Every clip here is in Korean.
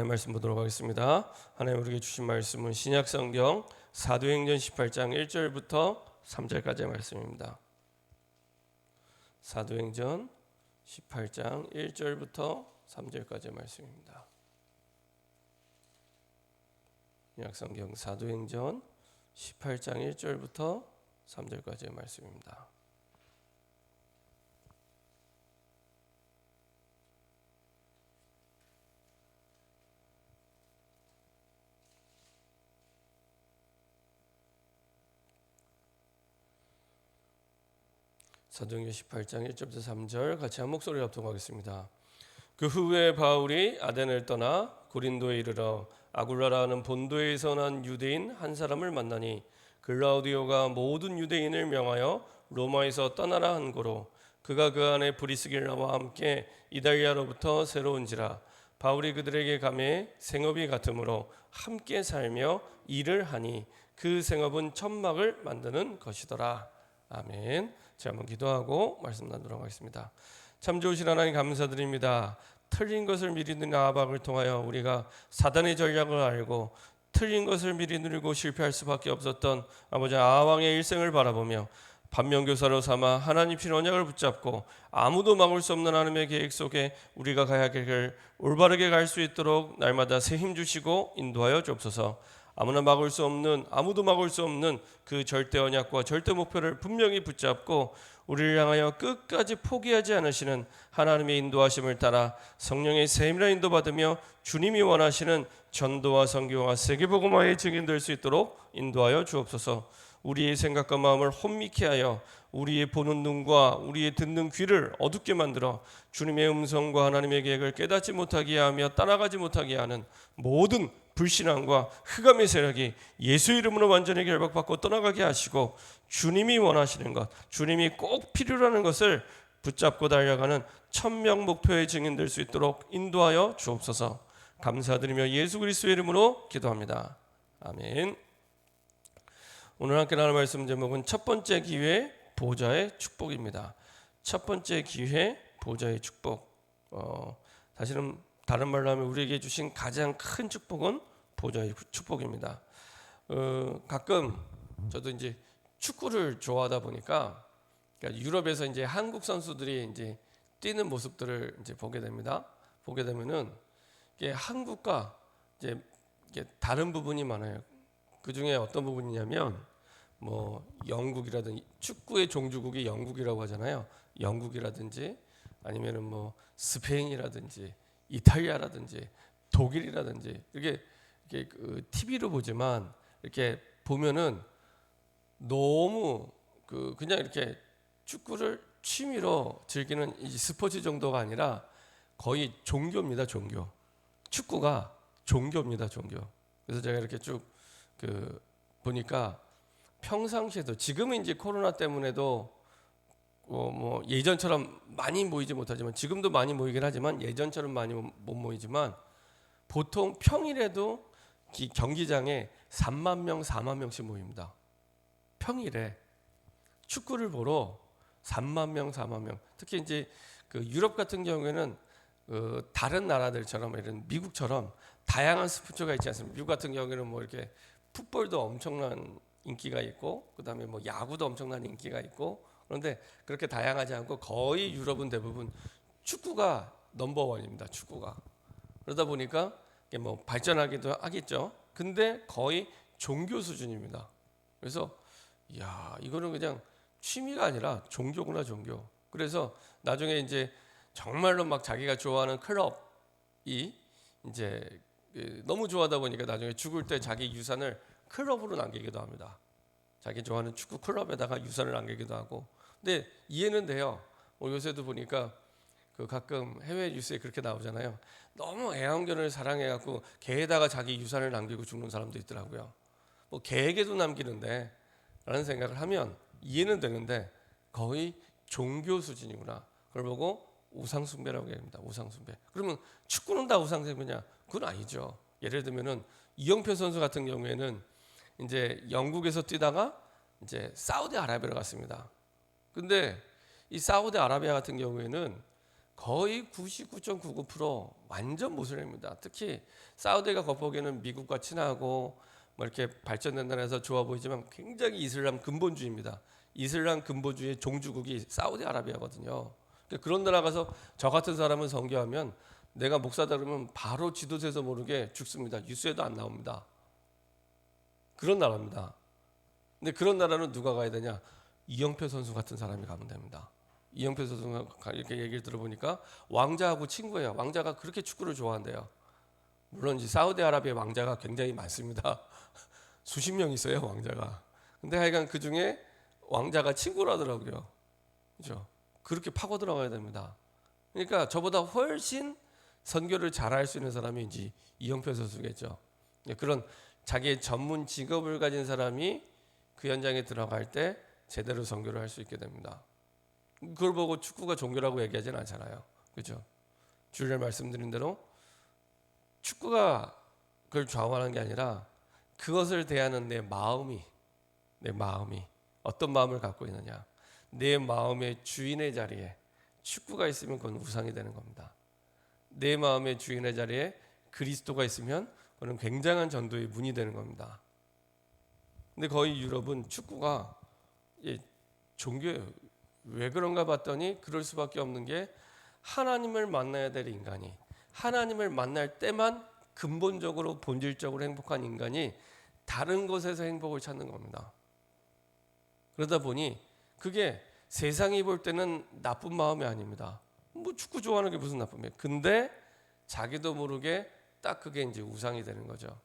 말씀 보도록 하겠습니다. 하나님 우리에게 주신 말씀은 신약성경 사도행전 18장 1절부터 3절까지의 말씀입니다. 사도행전 18장 1절부터 3절까지의 말씀입니다. 신약성경 사도행전 18장 1절부터 3절까지의 말씀입니다. 사도행전 18장 1절부터 3절 같이 한 목소리로 합독하겠습니다. 그 후에 바울이 아덴을 떠나 고린도에 이르러 아굴라라는 본도에서 난 유대인 한 사람을 만나니 글라우디오가 모든 유대인을 명하여 로마에서 떠나라 한 고로 그가 그 안에 브리스길라와 함께 이달리아로부터 새로 온지라. 바울이 그들에게 가매 생업이 같으므로 함께 살며 일을 하니 그 생업은 천막을 만드는 것이더라. 아멘. 제가 한번 기도하고 말씀 나누도록 하겠습니다. 참 좋으신 하나님 감사드립니다. 틀린 것을 미리 누린 아합을 통하여 우리가 사단의 전략을 알고 틀린 것을 미리 누리고 실패할 수밖에 없었던 아버지 아합의 일생을 바라보며 반면교사로 삼아 하나님 신 언약을 붙잡고 아무도 막을 수 없는 하나님의 계획 속에 우리가 가야 할 길을 올바르게 갈 수 있도록 날마다 새 힘 주시고 인도하여 주옵소서. 아무도 막을 수 없는 그 절대 언약과 절대 목표를 분명히 붙잡고 우리를 향하여 끝까지 포기하지 않으시는 하나님의 인도하심을 따라 성령의 세임이라 인도받으며 주님이 원하시는 전도와 선교와 세계복음화의 증인될 수 있도록 인도하여 주옵소서. 우리의 생각과 마음을 혼미케 하여 우리의 보는 눈과 우리의 듣는 귀를 어둡게 만들어 주님의 음성과 하나님의 계획을 깨닫지 못하게 하며 따라가지 못하게 하는 모든 불신앙과 흑암의 세력이 예수 이름으로 완전히 결박받고 떠나가게 하시고 주님이 원하시는 것, 주님이 꼭 필요로 하는 것을 붙잡고 달려가는 천명 목표의 증인될 수 있도록 인도하여 주옵소서. 감사드리며 예수 그리스도의 이름으로 기도합니다. 아멘. 오늘 함께 나눌 말씀 제목은 첫 번째 기회 보좌의 축복입니다. 첫 번째 기회 보좌의 축복. 사실은 다른 말로 하면 우리에게 주신 가장 큰 축복은 보좌의 축복입니다. 가끔 저도 이제 축구를 좋아하다 보니까 그러니까 유럽에서 이제 한국 선수들이 이제 뛰는 모습들을 이제 보게 됩니다. 보게 되면은 이게 한국과 이제 이게 다른 부분이 많아요. 그 중에 어떤 부분이냐면 뭐 영국이라든지 축구의 종주국이 영국이라고 하잖아요. 영국이라든지 아니면은 뭐 스페인이라든지 이탈리아라든지 독일이라든지 이렇게 그 TV로 보지만 이렇게 보면은 너무 그냥 이렇게 축구를 취미로 즐기는 이 스포츠 정도가 아니라 거의 종교입니다. 종교. 축구가 종교입니다. 종교. 그래서 제가 이렇게 쭉 보니까 평상시에도 지금은 이제 코로나 때문에도 뭐 예전처럼 많이 모이지 못하지만 지금도 많이 모이긴 하지만 예전처럼 많이 못 모이지만 보통 평일에도 경기장에 3만 명, 4만 명씩 모입니다. 평일에 축구를 보러 3만 명, 4만 명. 특히 이제 그 유럽 같은 경우에는 다른 나라들처럼 이런 미국처럼 다양한 스포츠가 있지 않습니까? 미국 같은 경우에는 뭐 이렇게 풋볼도 엄청난 인기가 있고 그다음에 뭐 야구도 엄청난 인기가 있고 그런데 그렇게 다양하지 않고 거의 유럽은 대부분 축구가 넘버원입니다. 축구가. 그러다 보니까 뭐 발전하기도 하겠죠. 근데 거의 종교 수준입니다. 그래서 이거는 그냥 취미가 아니라 종교구나 종교. 그래서 나중에 이제 정말로 막 자기가 좋아하는 클럽이 이제 너무 좋아하다 보니까 나중에 죽을 때 자기 유산을 클럽으로 남기기도 합니다. 자기 좋아하는 축구 클럽에다가 유산을 남기기도 하고. 근데 이해는 돼요. 요새도 보니까 가끔 해외 뉴스에 그렇게 나오잖아요. 너무 애완견을 사랑해갖고 개에다가 자기 유산을 남기고 죽는 사람도 있더라고요. 뭐 개에게도 남기는데 라는 생각을 하면 이해는 되는데 거의 종교 수준이구나. 그걸 보고 우상숭배라고 얘기합니다. 우상숭배. 그러면 축구는 다 우상숭배냐? 그건 아니죠. 예를 들면은 이영표 선수 같은 경우에는 이제 영국에서 뛰다가 이제 사우디아라비아로 갔습니다. 근데 이 사우디아라비아 같은 경우에는 거의 99.99% 완전 모슬림입니다. 특히 사우디가 겉보기에는 미국과 친하고 뭐 이렇게 발전된다 해서 좋아 보이지만 굉장히 이슬람 근본주의입니다. 이슬람 근본주의 종주국이 사우디아라비아거든요. 그런 나라 가서 저 같은 사람은 선교하면 내가 목사다 그러면 바로 지도세에서 모르게 죽습니다. 뉴스에도 안 나옵니다. 그런 나라입니다. 근데 그런 나라는 누가 가야 되냐? 이영표 선수 같은 사람이 가면 됩니다. 이영표 선수가 이렇게 얘기를 들어보니까 왕자하고 친구예요. 왕자가 그렇게 축구를 좋아한대요. 물론 이제 사우디아라비아 왕자가 굉장히 많습니다. 수십 명 있어요, 왕자가. 근데 하여간 그 중에 왕자가 친구라더라고요. 그죠? 그렇게 파고 들어가야 됩니다. 그러니까 저보다 훨씬 선교를 잘할 수 있는 사람이 이제 이영표 선수겠죠. 그런 자기의 전문 직업을 가진 사람이 그 현장에 들어갈 때 제대로 선교를 할 수 있게 됩니다. 그걸 보고 축구가 종교라고 얘기하진 않잖아요. 그죠? 주일에 말씀드린 대로 축구가 그걸 좌우하는 게 아니라 그것을 대하는 내 마음이 어떤 마음을 갖고 있느냐. 내 마음의 주인의 자리에 축구가 있으면 그건 우상이 되는 겁니다. 내 마음의 주인의 자리에 그리스도가 있으면 그건 굉장한 전도의 문이 되는 겁니다. 근데 거의 유럽은 축구가 종교예요. 왜 그런가 봤더니 그럴 수밖에 없는 게 하나님을 만나야 될 인간이 하나님을 만날 때만 근본적으로 본질적으로 행복한 인간이 다른 것에서 행복을 찾는 겁니다. 그러다 보니 그게 세상이 볼 때는 나쁜 마음이 아닙니다. 뭐 축구 좋아하는 게 무슨 나쁨이에요. 근데 자기도 모르게 딱 그게 이제 우상이 되는 거죠.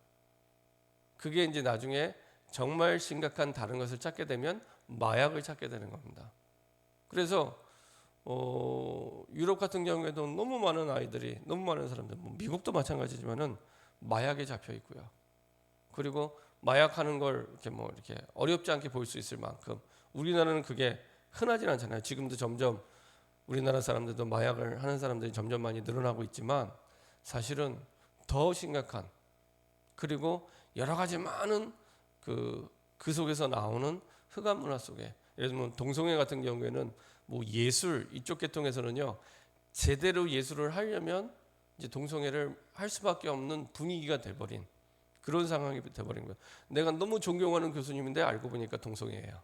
그게 이제 나중에 정말 심각한 다른 것을 찾게 되면 마약을 찾게 되는 겁니다. 그래서 유럽 같은 경우에도 너무 많은 아이들이 너무 많은 사람들, 미국도 마찬가지지만은 마약에 잡혀 있고요. 그리고 마약하는 걸 이렇게 어렵지 않게 볼 수 있을 만큼 우리나라는 그게 흔하진 않잖아요. 지금도 점점 우리나라 사람들도 마약을 하는 사람들이 점점 많이 늘어나고 있지만 사실은 더 심각한 그리고 여러 가지 많은 그 속에서 나오는 흑암 문화 속에 예를 들면 동성애 같은 경우에는 뭐 예술 이쪽 계통에서는요 제대로 예술을 하려면 이제 동성애를 할 수밖에 없는 분위기가 돼버린 그런 상황이 돼버린 거예요. 내가 너무 존경하는 교수님인데 알고 보니까 동성애예요.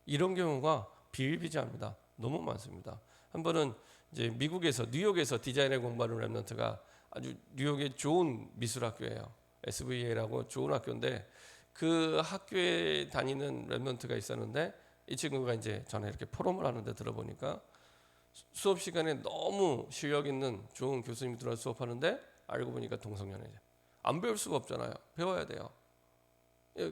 이런 경우가 비일비재합니다. 너무 많습니다. 한 번은 이제 미국에서 뉴욕에서 디자인을 공부하는 랩런트가 아주 뉴욕의 좋은 미술학교예요. SVA라고 좋은 학교인데 그 학교에 다니는 랩런트가 있었는데 이 친구가 이제 전에 이렇게 포럼을 하는데 들어보니까 수업 시간에 너무 실력 있는 좋은 교수님이 들어서 수업하는데 알고 보니까 동성연애죠. 안 배울 수가 없잖아요. 배워야 돼요.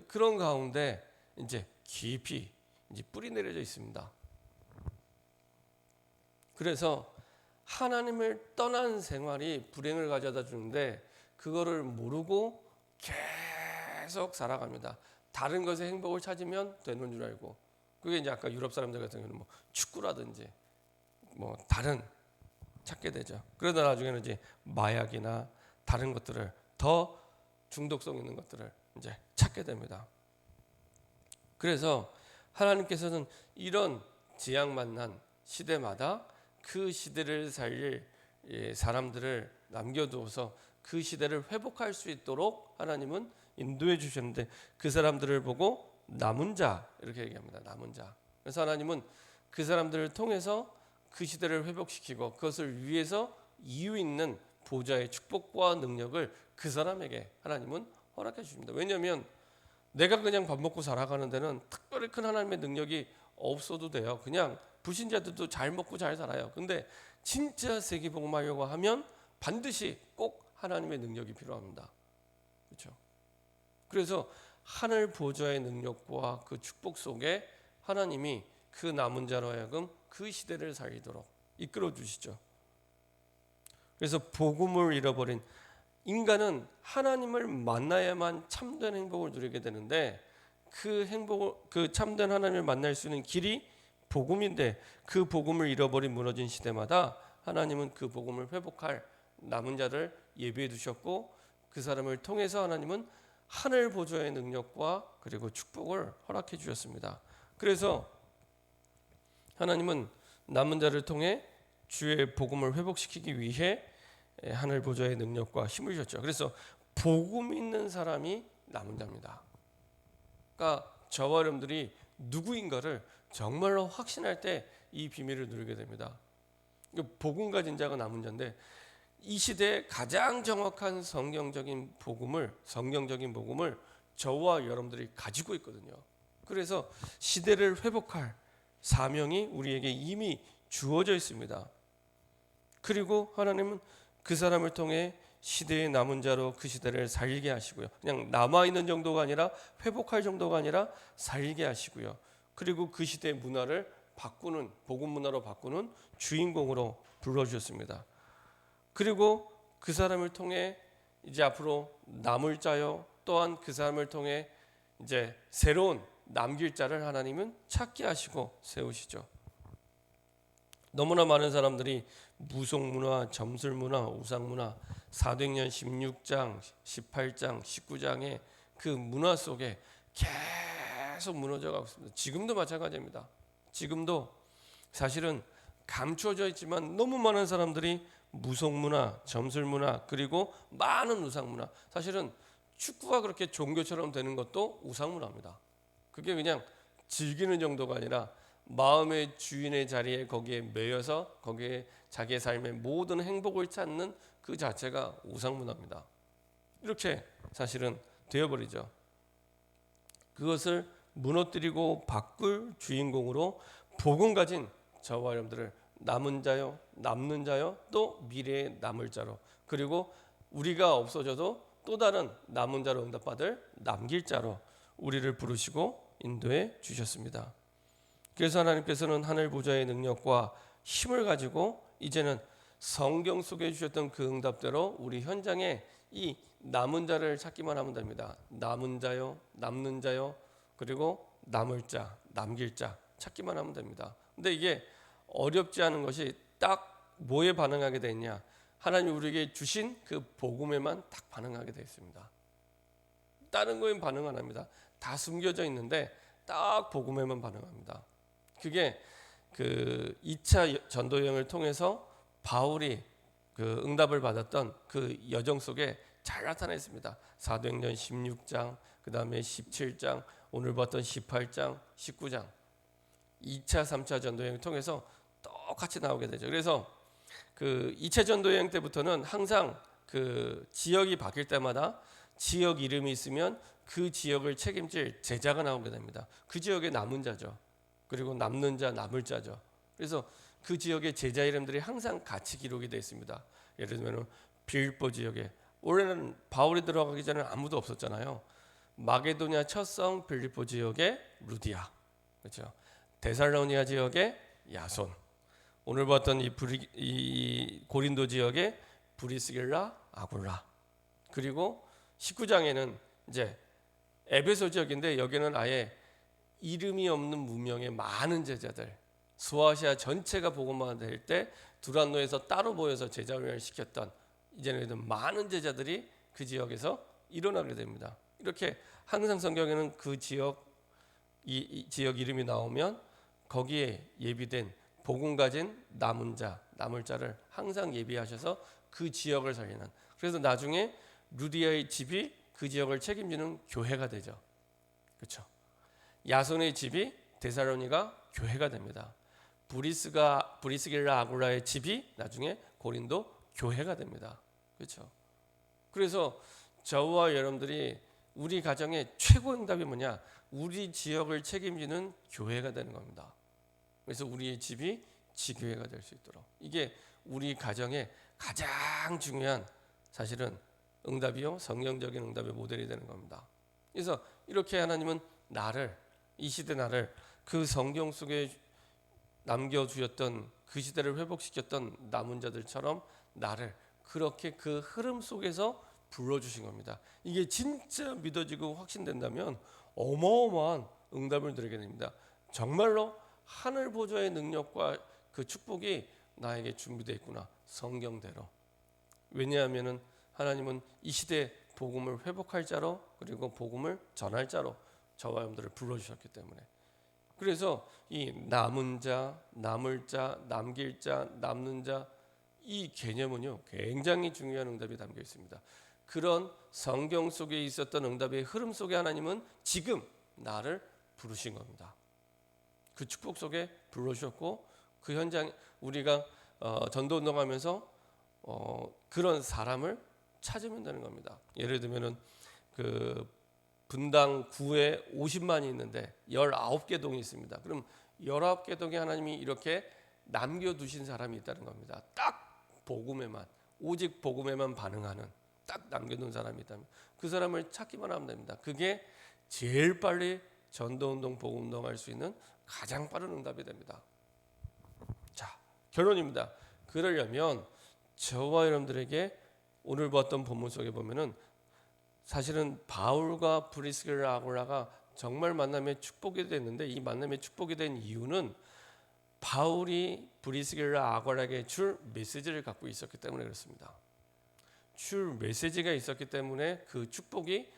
그런 가운데 이제 깊이 이제 뿌리 내려져 있습니다. 그래서 하나님을 떠난 생활이 불행을 가져다 주는데 그거를 모르고 계속 살아갑니다. 다른 것에 행복을 찾으면 되는 줄 알고 그게 이제 아까 유럽 사람들 같은 경우는 뭐 축구라든지 뭐 다른 찾게 되죠. 그러다 나중에는 이제 마약이나 다른 것들을 더 중독성 있는 것들을 이제 찾게 됩니다. 그래서 하나님께서는 이런 지향 만난 시대마다 그 시대를 살릴 사람들을 남겨두어서 그 시대를 회복할 수 있도록 하나님은 인도해 주셨는데 그 사람들을 보고 남은 자 이렇게 얘기합니다. 남은 자. 그래서 하나님은 그 사람들을 통해서 그 시대를 회복시키고 그것을 위해서 이유 있는 보좌의 축복과 능력을 그 사람에게 하나님은 허락해 주십니다. 왜냐하면 내가 그냥 밥 먹고 살아가는 데는 특별히 큰 하나님의 능력이 없어도 돼요. 그냥 불신자들도 잘 먹고 잘 살아요. 근데 진짜 세계복음하려고 하면 반드시 꼭 하나님의 능력이 필요합니다. 그렇죠? 그래서 하늘 보좌의 능력과 그 축복 속에 하나님이 그 남은 자로 하여금 그 시대를 살리도록 이끌어 주시죠. 그래서 복음을 잃어버린 인간은 하나님을 만나야만 참된 행복을 누리게 되는데 그 참된 하나님을 만날 수 있는 길이 복음인데 그 복음을 잃어버린 무너진 시대마다 하나님은 그 복음을 회복할 남은 자를 예비해 두셨고 그 사람을 통해서 하나님은 하늘 보좌의 능력과 그리고 축복을 허락해 주셨습니다. 그래서 하나님은 남은 자를 통해 주의 복음을 회복시키기 위해 하늘 보좌의 능력과 힘을 주셨죠. 그래서 복음 있는 사람이 남은 자입니다. 그러니까 저와 여러분들이 누구인가를 정말로 확신할 때 이 비밀을 누리게 됩니다. 복음 가진 자가 남은 자인데 이 시대에 가장 정확한 성경적인 복음을 저와 여러분들이 가지고 있거든요. 그래서 시대를 회복할 사명이 우리에게 이미 주어져 있습니다. 그리고 하나님은 그 사람을 통해 시대의 남은 자로 그 시대를 살게 하시고요. 그냥 남아있는 정도가 아니라 회복할 정도가 아니라 살게 하시고요. 그리고 그 시대의 문화를 바꾸는, 복음 문화로 바꾸는 주인공으로 불러주셨습니다. 그리고 그 사람을 통해 이제 앞으로 남을 자요, 또한 그 사람을 통해 이제 새로운 남길 자를 하나님은 찾게 하시고 세우시죠. 너무나 많은 사람들이 무속문화, 점술문화, 우상문화, 사도행전 16장, 18장, 19장의 그 문화 속에 계속 무너져 가고 있습니다. 지금도 마찬가지입니다. 지금도 사실은 감추어져 있지만 너무 많은 사람들이 무속문화, 점술문화, 그리고 많은 우상문화, 사실은 축구가 그렇게 종교처럼 되는 것도 우상문화입니다. 그게 그냥 즐기는 정도가 아니라 마음의 주인의 자리에 거기에 매여서 거기에 자기의 삶의 모든 행복을 찾는 그 자체가 우상문화입니다. 이렇게 사실은 되어버리죠. 그것을 무너뜨리고 바꿀 주인공으로 복음 가진 저와 여러분들을 남은 자요, 남는 자요, 또 미래의 남을 자로, 그리고 우리가 없어져도 또 다른 남은 자로 응답받을 남길 자로 우리를 부르시고 인도해 주셨습니다. 그래서 하나님께서는 하늘 보좌의 능력과 힘을 가지고 이제는 성경 속에 주셨던 그 응답대로 우리 현장에 이 남은 자를 찾기만 하면 됩니다. 남은 자요, 남는 자요, 그리고 남을 자, 남길 자 찾기만 하면 됩니다. 근데 이게 어렵지 않은 것이 딱 뭐에 반응하게 되냐? 하나님 우리에게 주신 그 복음에만 딱 반응하게 되어 있습니다. 다른 거엔 반응 안 합니다. 다 숨겨져 있는데 딱 복음에만 반응합니다. 그게 그 2차 전도 여행을 통해서 바울이 그 응답을 받았던 그 여정 속에 잘 나타나 있습니다. 사도행전 16장, 그 다음에 17장, 오늘 봤던 18장, 19장, 2차, 3차 전도여행을 통해서 똑같이 나오게 되죠. 그래서 그 2차 전도여행 때부터는 항상 그 지역이 바뀔 때마다 지역 이름이 있으면 그 지역을 책임질 제자가 나오게 됩니다. 그 지역의 남은 자죠. 그리고 남는 자, 남을 자죠. 그래서 그 지역의 제자 이름들이 항상 같이 기록이 되어 있습니다. 예를 들면 빌보 지역에 올해는 바울이 들어가기 전에 아무도 없었잖아요. 마게도냐 첫성 빌립보 지역에 루디아, 그렇죠. 데살로니아 지역에 야손, 오늘 봤던 이 고린도 지역에 브리스길라, 아굴라, 그리고 19장에는 이제 에베소 지역인데 여기는 아예 이름이 없는 무명의 많은 제자들, 소아시아 전체가 복음화 될 때 두란노에서 따로 모여서 제자훈련을 시켰던 이제는 많은 제자들이 그 지역에서 일어나게 됩니다. 이렇게 항상 성경에는 그 지역 이 지역 이름이 나오면 거기에 예비된 복음 가진 남은 자, 남을 자를 항상 예비하셔서 그 지역을 살리는. 그래서 나중에 루디아의 집이 그 지역을 책임지는 교회가 되죠. 그렇죠. 야손의 집이 데살로니가 교회가 됩니다. 브리스길라 아굴라의 집이 나중에 고린도 교회가 됩니다. 그렇죠. 그래서 저와 여러분들이 우리 가정의 최고 응답이 뭐냐? 우리 지역을 책임지는 교회가 되는 겁니다. 그래서 우리의 집이 지교회가 될 수 있도록, 이게 우리 가정의 가장 중요한 사실은 응답이요, 성경적인 응답의 모델이 되는 겁니다. 그래서 이렇게 하나님은 나를, 이 시대 나를 그 성경 속에 남겨주셨던 그 시대를 회복시켰던 남은 자들처럼 나를 그렇게 그 흐름 속에서 불러주신 겁니다. 이게 진짜 믿어지고 확신된다면 어마어마한 응답을 드리게 됩니다. 정말로 하늘 보좌의 능력과 그 축복이 나에게 준비되어 있구나, 성경대로. 왜냐하면 하나님은 이 시대 복음을 회복할 자로, 그리고 복음을 전할 자로 저와 여러분들을 불러주셨기 때문에. 그래서 이 남은 자, 남을 자, 남길 자, 남는 자, 이 개념은요 굉장히 중요한 응답이 담겨 있습니다. 그런 성경 속에 있었던 응답의 흐름 속에 하나님은 지금 나를 부르신 겁니다. 그 축복 속에 불러주셨고 그 현장 우리가 전도 운동하면서 그런 사람을 찾으면 되는 겁니다. 예를 들면은 그 분당 9에 50만이 있는데 19개 동이 있습니다. 그럼 19개 동에 하나님이 이렇게 남겨두신 사람이 있다는 겁니다. 딱 복음에만 오직 복음에만 반응하는 딱 남겨둔 사람이 있다면 그 사람을 찾기만 하면 됩니다. 그게 제일 빨리 전도운동 복음운동 할 수 있는 가장 빠른 응답이 됩니다. 자, 결론입니다. 그러려면 저와 여러분들에게 오늘 봤던 본문 속에 보면은 사실은 바울과 브리스길라 아굴라가 정말 만남의 축복이 됐는데 이 만남의 축복이 된 이유는 바울이 브리스길라 아굴라에게 줄 메시지를 갖고 있었기 때문에 그렇습니다. 줄 메시지가 있었기 때문에 그 축복이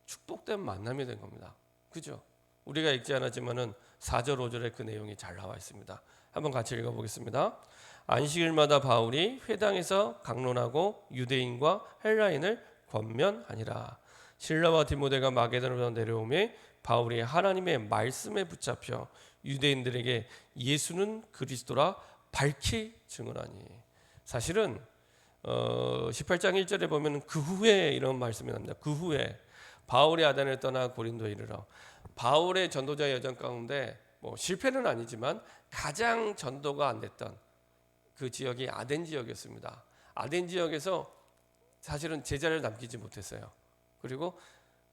축복된 만남이 된 겁니다. 그죠? 우리가 읽지 않았지만은 4절 5절에 그 내용이 잘 나와 있습니다. 한번 같이 읽어보겠습니다. 안식일마다 바울이 회당에서 강론하고 유대인과 헬라인을 권면하니라. 실라와 디모데가 마게도냐로 내려오매 바울이 하나님의 말씀에 붙잡혀 유대인들에게 예수는 그리스도라 밝히 증언하니. 사실은 18장 1절에 보면 그 후에 이런 말씀이 납니다. 그 후에 바울이 아덴을 떠나 고린도에 이르러 바울의 전도자의 여정 가운데 뭐 실패는 아니지만 가장 전도가 안 됐던 그 지역이 아덴 지역이었습니다. 아덴 지역에서 사실은 제자를 남기지 못했어요. 그리고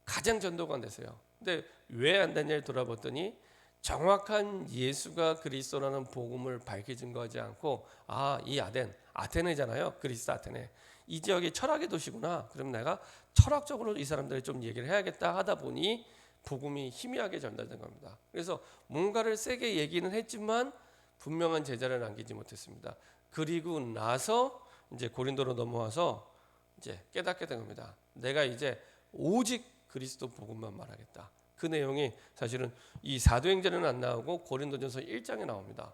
가장 전도가 안 됐어요. 근데 왜 안 됐냐를 돌아봤더니 정확한 예수가 그리스도라는 복음을 밝히 증거하지 않고 이 아테네잖아요. 그리스 아테네. 이 지역이 철학의 도시구나. 그럼 내가 철학적으로 이 사람들이 좀 얘기를 해야겠다 하다 보니 복음이 희미하게 전달된 겁니다. 그래서 뭔가를 세게 얘기는 했지만 분명한 제자를 남기지 못했습니다. 그리고 나서 이제 고린도로 넘어와서 이제 깨닫게 된 겁니다. 내가 이제 오직 그리스도 복음만 말하겠다. 그 내용이 사실은 이 사도행전에는 안 나오고 고린도전서 1장에 나옵니다.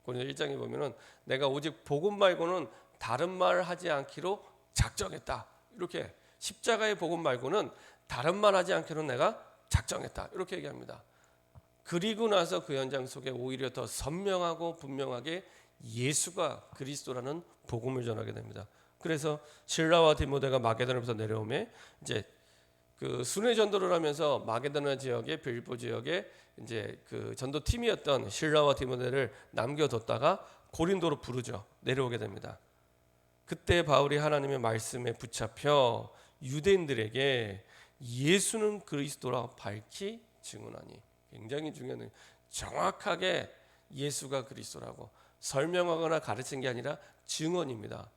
고린도 1장에 보면은 내가 오직 복음 말고는 다른 말 하지 않기로 작정했다. 이렇게 십자가의 복음 말고는 다른 말 하지 않기로 내가 작정했다. 이렇게 얘기합니다. 그리고 나서 그 현장 속에 오히려 더 선명하고 분명하게 예수가 그리스도라는 복음을 전하게 됩니다. 그래서 실라와 디모데가 마게도냐부터 내려오매 이제 그 순회 전도를 하면서 마게도냐 지역의 빌보 지역에 이제 그 전도 팀이었던 실라와 디모데를 남겨뒀다가 고린도로 부르죠. 내려오게 됩니다. 그때 바울이 하나님의 말씀에 붙잡혀 유대인들에게 예수는 그리스도라 밝히 증언하니. 굉장히 중요한 정확하게 예수가 그리스도라고 설명하거나 가르친 게 아니라 증언입니다.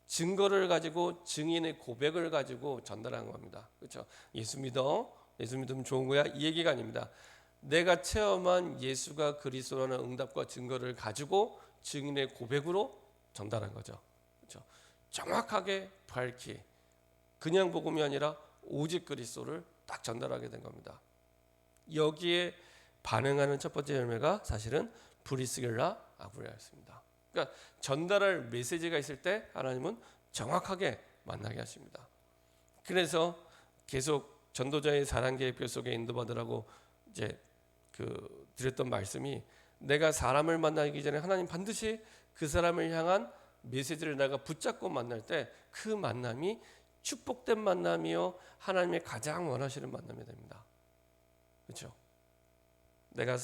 증거를 가지고 증인의 고백을 가지고 전달한 겁니다. 그렇죠? 예수 믿으면 좋은 거야 이 얘기가 아닙니다. 내가 체험한 예수가 그리스도라는 응답과 증거를 가지고 증인의 고백으로 전달한 거죠. 그렇죠? 정확하게 밝히 그냥 복음이 아니라 오직 그리스도를 딱 전달하게 된 겁니다. 여기에 반응하는 첫 번째 열매가 사실은 브리스길라 아굴라였습니다. 그러니까 전달할 메시지가 있을 때 하나님은 정확하게 만나게 하십니다. 그래서 계속 전도자의 사랑계획표 속에 인도받으라고 이제 드렸던 말씀이 내가 사람을 만나기 전에 하나님 반드시 그 사람을 향한 메시지를 내가 붙잡고 만날 때 그 만남이 축복된 만남이요 하나님의 가장 원하시는 만남이 됩니다. 그렇죠? 내가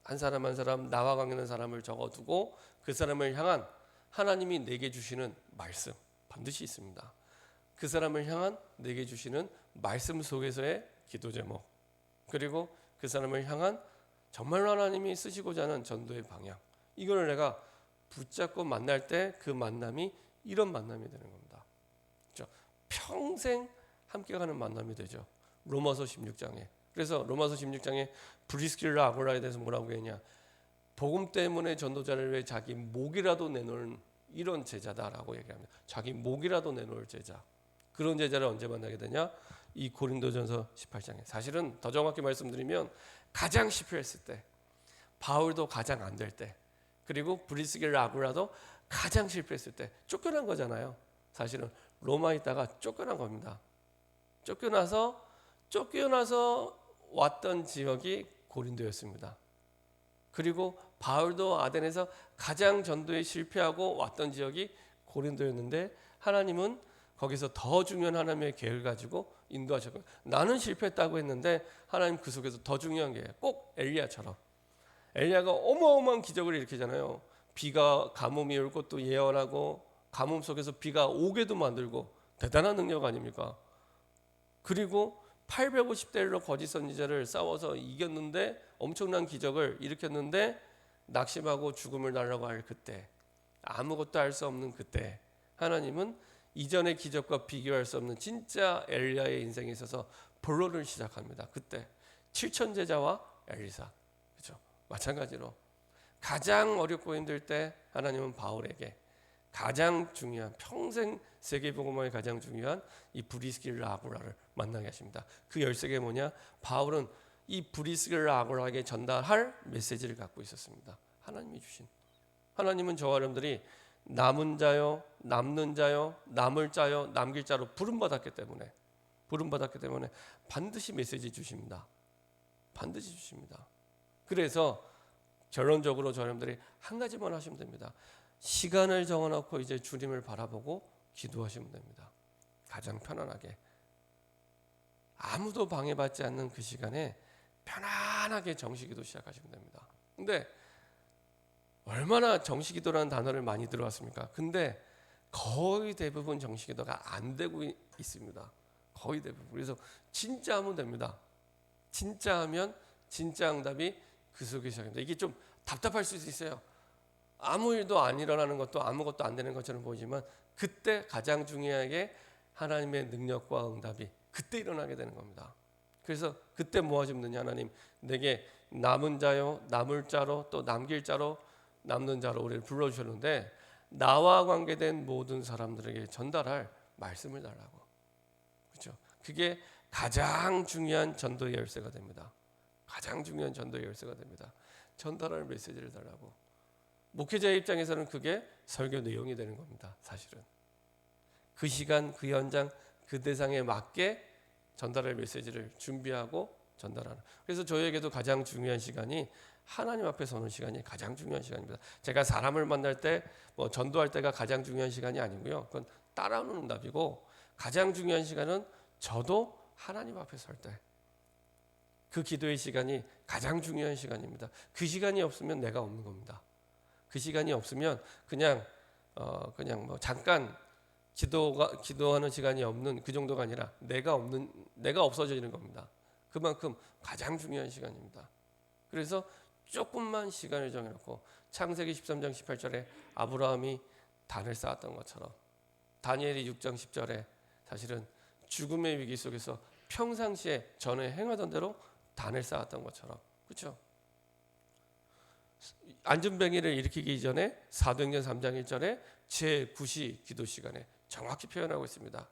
한 사람 한 사람 나와 관계있는 사람을 적어두고 그 사람을 향한 하나님이 내게 주시는 말씀 반드시 있습니다. 그 사람을 향한 내게 주시는 말씀 속에서의 기도 제목 그리고 그 사람을 향한 정말로 하나님이 쓰시고자 하는 전도의 방향 이걸 내가 붙잡고 만날 때 그 만남이 이런 만남이 되는 겁니다. 그렇죠? 평생 함께 가는 만남이 되죠. 로마서 16장에 그래서 로마서 16장에 브리스길라 아굴라에 대해서 뭐라고 했냐 복음 때문에 전도자를 위해 자기 목이라도 내놓은 이런 제자다라고 얘기합니다. 자기 목이라도 내놓을 제자 그런 제자를 언제 만나게 되냐 이 고린도전서 18장에 사실은 더 정확히 말씀드리면 가장 실패했을 때 바울도 가장 안 될 때, 그리고 브리스길라 아굴라도 가장 실패했을 때 쫓겨난 거잖아요. 사실은 로마에 있다가 쫓겨난 겁니다. 쫓겨나서 왔던 지역이 고린도였습니다. 그리고 바울도 아덴에서 가장 전도에 실패하고 왔던 지역이 고린도였는데 하나님은 거기서 더 중요한 하나님의 계획을 가지고 인도하셨고, 나는 실패했다고 했는데 하나님 그 속에서 더 중요한 게 꼭 엘리야처럼, 엘리야가 어마어마한 기적을 일으키잖아요. 비가 가뭄이 올 것도 예언하고 가뭄 속에서 비가 오게도 만들고 대단한 능력 아닙니까? 그리고 850대1로 거짓 선지자를 싸워서 이겼는데 엄청난 기적을 일으켰는데 낙심하고 죽음을 달라고 할 그때, 아무것도 할 수 없는 그때 하나님은 이전의 기적과 비교할 수 없는 진짜 엘리야의 인생에 있어서 본론을 시작합니다. 그때 7천 제자와 엘리사, 그렇죠? 마찬가지로 가장 어렵고 힘들 때 하나님은 바울에게 가장 중요한, 평생 세계복음화에 가장 중요한 이 브리스길라 아굴라를 만나게 하십니다. 그 열쇠가 뭐냐? 바울은 이 브리스길라 아굴라에게 전달할 메시지를 갖고 있었습니다. 하나님이 주신, 하나님은 저와 여러분들이 남은 자요, 남는 자요, 남을 자요, 남길 자로 부름받았기 때문에 반드시 메시지 주십니다. 반드시 주십니다. 그래서 결론적으로 저 여러분들이 한 가지만 하시면 됩니다. 시간을 정해놓고 이제 주님을 바라보고 기도하시면 됩니다. 가장 편안하게, 아무도 방해받지 않는 그 시간에 편안하게 정식기도 시작하시면 됩니다. 근데 얼마나 정식기도라는 단어를 많이 들어왔습니까? 근데 거의 대부분 정식기도가 안 되고 있습니다. 거의 대부분. 그래서 진짜 하면 됩니다. 진짜 하면 진짜 응답이 그 속에 시작합니다. 이게 좀 답답할 수도 있어요. 아무 일도 안 일어나는 것도 아무것도 안 되는 것처럼 보이지만 그때 가장 중요하게 하나님의 능력과 응답이 그때 일어나게 되는 겁니다. 그래서 그때 뭐 하시면 되냐? 하나님 내게 남은 자요, 남을 자로, 또 남길 자로, 남는 자로 우리를 불러주셨는데 나와 관계된 모든 사람들에게 전달할 말씀을 달라고. 그렇죠? 그게 가장 중요한 전도의 열쇠가 됩니다. 가장 중요한 전도의 열쇠가 됩니다. 전달할 메시지를 달라고. 목회자의 입장에서는 그게 설교 내용이 되는 겁니다. 사실은 그 시간, 그 현장, 그 대상에 맞게 전달할 메시지를 준비하고 전달하는. 그래서 저에게도 가장 중요한 시간이 하나님 앞에 서는 시간이 가장 중요한 시간입니다. 제가 사람을 만날 때, 뭐 전도할 때가 가장 중요한 시간이 아니고요. 그건 따라오는 응답이고, 가장 중요한 시간은 저도 하나님 앞에 설 때, 그 기도의 시간이 가장 중요한 시간입니다. 그 시간이 없으면 내가 없는 겁니다. 그 시간이 없으면 그냥 뭐 잠깐 기도하는 시간이 없는 그 정도가 아니라 내가 없어지는 겁니다. 그만큼 가장 중요한 시간입니다. 그래서 조금만 시간을 정해놓고 창세기 13장 18절에 아브라함이 단을 쌓았던 것처럼, 다니엘이 6장 10절에 사실은 죽음의 위기 속에서 평상시에 전에 행하던 대로 단을 쌓았던 것처럼, 그렇죠? 안전뱅이를 일으키기 전에 사도행전 3장 1절에 제9시 기도 시간에 정확히 표현하고 있습니다.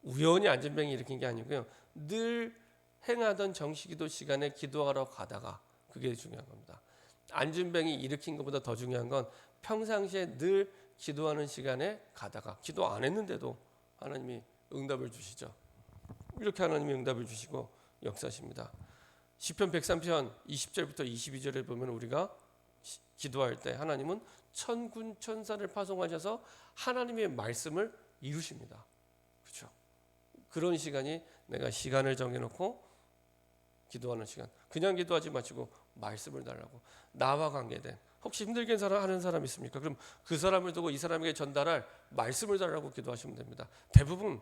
우연히 안전뱅이 일으킨 게 아니고요. 늘 행하던 정시기도 시간에 기도하러 가다가, 그게 중요한 겁니다. 안전뱅이 일으킨 것보다 더 중요한 건 평상시에 늘 기도하는 시간에 가다가, 기도 안 했는데도 하나님이 응답을 주시죠. 이렇게 하나님이 응답을 주시고 역사하십니다. 시편 103편 20절부터 22절에 보면 우리가 기도할 때 하나님은 천군 천사를 파송하셔서 하나님의 말씀을 이루십니다. 그렇죠? 그런 시간이 내가 시간을 정해놓고 기도하는 시간. 그냥 기도하지 마시고 말씀을 달라고. 나와 관계된, 혹시 힘들게 하는 사람 있습니까? 그럼 그 사람을 두고 이 사람에게 전달할 말씀을 달라고 기도하시면 됩니다. 대부분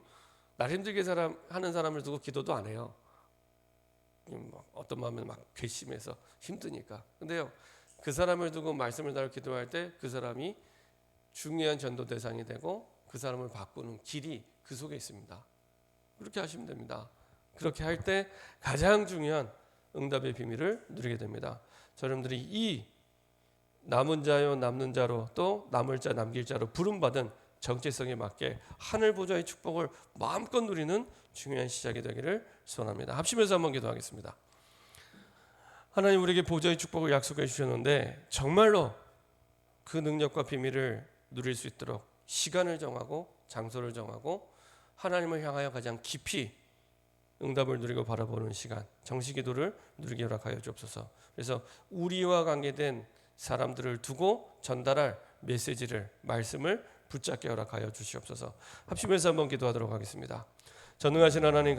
날 힘들게 하는 사람을 두고 기도도 안 해요. 어떤 마음은 막 괘씸해서 힘드니까. 근데요, 그 사람을 두고 말씀을 달라고 기도할 때 그 사람이 중요한 전도 대상이 되고 그 사람을 바꾸는 길이 그 속에 있습니다. 그렇게 하시면 됩니다. 그렇게 할 때 가장 중요한 응답의 비밀을 누리게 됩니다. 여러분들이 이 남은 자요 남는 자로, 또 남을 자 남길 자로 부름받은 정체성에 맞게 하늘 보좌의 축복을 마음껏 누리는 중요한 시작이 되기를 소원합니다. 합심해서 한번 기도하겠습니다. 하나님 우리에게 보좌의 축복을 약속해 주셨는데 정말로 그 능력과 비밀을 누릴 수 있도록 시간을 정하고 장소를 정하고 하나님을 향하여 가장 깊이 응답을 누리고 바라보는 시간, 정식기도를 누리게 허락하여 주옵소서. 그래서 우리와 관계된 사람들을 두고 전달할 메시지를, 말씀을 붙잡게 허락하여 주시옵소서. 합심해서 한번 기도하도록 하겠습니다. 전능하신 하나님